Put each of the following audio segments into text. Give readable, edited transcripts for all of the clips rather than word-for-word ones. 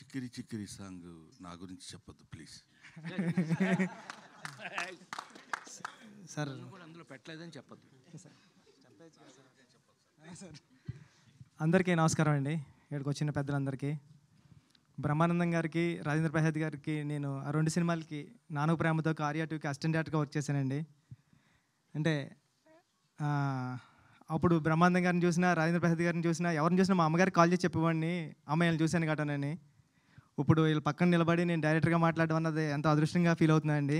చిక్కిరి చిక్కిరి song నా గురించి చెప్పొద్దు ప్లీజ్. సార్ అందులో పెట్టలేదని చెప్పొద్దు. అందరికీ నమస్కారం అండి. ఇక్కడికి వచ్చిన పెద్దలందరికీ, బ్రహ్మానందం గారికి, రాజేంద్ర ప్రసాద్ గారికి నేను ఆ 2 సినిమాలకి నాను ప్రేమతో ఆర్యా 2కి అసిస్టెంట్ డైరెక్టర్గా వర్క్ చేశానండి. అంటే అప్పుడు బ్రహ్మానందం గారిని చూసినా, రాజేంద్ర ప్రసాద్ గారిని చూసినా, ఎవరిని చూసినా మా అమ్మగారికి కాల్ చేసి చెప్పేవాడిని, అమ్మాయిని చూశాను గటనని. ఇప్పుడు వీళ్ళు పక్కన నిలబడి నేను డైరెక్టర్గా మాట్లాడడం అన్నది ఎంతో అదృష్టంగా ఫీల్ అవుతున్నానండి.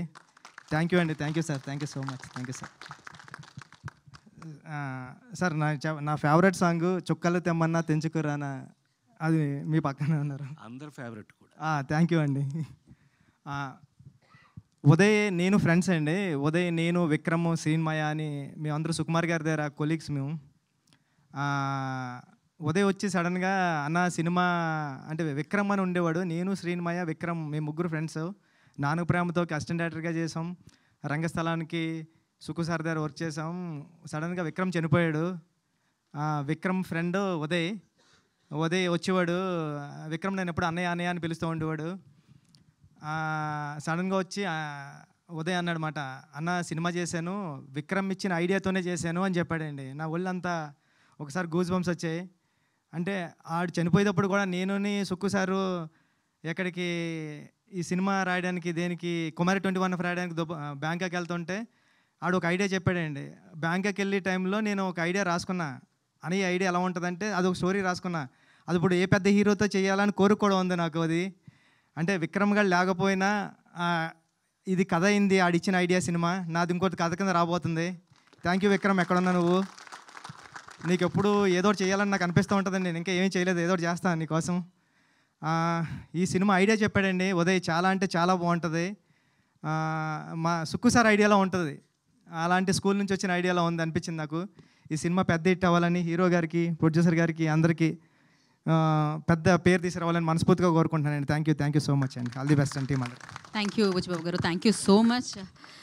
థ్యాంక్ యూ అండి. Thank you sir. Thank you so much. Thank you sir. Sir నా ఫేవరెట్ సాంగ్ చుక్కలు తెమ్మన్నా తెంచుకురానా, అది మీ పక్కనే ఉన్నారు. అందరు ఫేవరెట్ కూడా. థ్యాంక్ యూ అండి. ఉదయ్ నేను ఫ్రెండ్స్ అండి. ఉదయ్, నేను, విక్రమ్, శ్రీన్మయ అని మేమందరూ సుకుమార్ గారి దగ్గర కొలీగ్స్ మేము. ఉదయ్ వచ్చి సడన్గా అన్న సినిమా అంటే విక్రమ్ అని ఉండేవాడు, నేను, శ్రీన్మయ, విక్రమ్ మేము ముగ్గురు ఫ్రెండ్స్. నాను ప్రేమతో అసిస్టెంట్ డైరెక్టర్గా చేసాం. రంగస్థలానికి సుకు సార్ దగ్గర వర్క్ చేసాం. సడన్గా విక్రమ్ చనిపోయాడు. విక్రమ్ ఫ్రెండ్ ఉదయ్ వచ్చేవాడు. విక్రమ్ నేను ఎప్పుడు అన్నయ్య అన్నయ్య అని పిలుస్తూ ఉండేవాడు. సడన్గా వచ్చి ఉదయ్ అన్నాడు మాట, అన్న సినిమా చేశాను, విక్రమ్ ఇచ్చిన ఐడియాతోనే చేశాను అని చెప్పాడండి. నా ఒళ్ళంతా ఒకసారి గూస్ బంప్స్ వచ్చాయి. అంటే ఆడు చనిపోయేటప్పుడు కూడా నేను సుక్కు సారు ఎక్కడికి ఈ సినిమా రాయడానికి దేనికి కుమారి 21 రాయడానికి బ్యాంకాక్ వెళ్తుంటే ఆడు ఒక ఐడియా చెప్పాడండి. బ్యాంకాక్ వెళ్ళే టైంలో నేను ఒక ఐడియా రాసుకున్నా. అని ఐడియా ఎలా ఉంటుందంటే అది ఒక స్టోరీ రాసుకున్నా. అది ఇప్పుడు ఏ పెద్ద హీరోతో చేయాలని కోరుకోవడం ఉంది నాకు. అది అంటే విక్రమ్ గారు లేకపోయినా ఇది కథ అయింది, ఆడిచ్చిన ఐడియా సినిమా నాది ఇంకోటి కథ కింద రాబోతుంది. థ్యాంక్ యూ విక్రమ్, ఎక్కడున్నా నువ్వు? నీకు ఎప్పుడు ఏదో ఒకటి చేయాలని నాకు అనిపిస్తూ ఉంటుందండి. నేను ఇంకా ఏమీ చేయలేదు, ఏదో ఒకటి చేస్తాను నీకోసం. ఈ సినిమా ఐడియా చెప్పాడండి ఉదయ్, చాలా అంటే చాలా బాగుంటుంది. మా సుక్కు సార్ ఐడియాలో ఉంటుంది, అలాంటి స్కూల్ నుంచి వచ్చిన ఐడియాలో ఉంది అనిపించింది నాకు. ఈ సినిమా పెద్ద హిట్ అవ్వాలని హీరో గారికి, ప్రొడ్యూసర్ గారికి, అందరికీ పెద్ద పేరు తీసుకురావాలని మనస్ఫూర్తిగా కోరుకుంటున్నానండి. థ్యాంక్ యూ సో మచ్ అండి. ఆల్ ది బెస్ట్ అండి టీమ్ అందరికి. థ్యాంక్ యూ బుచ్చిబాబు గారు. Thank you so much.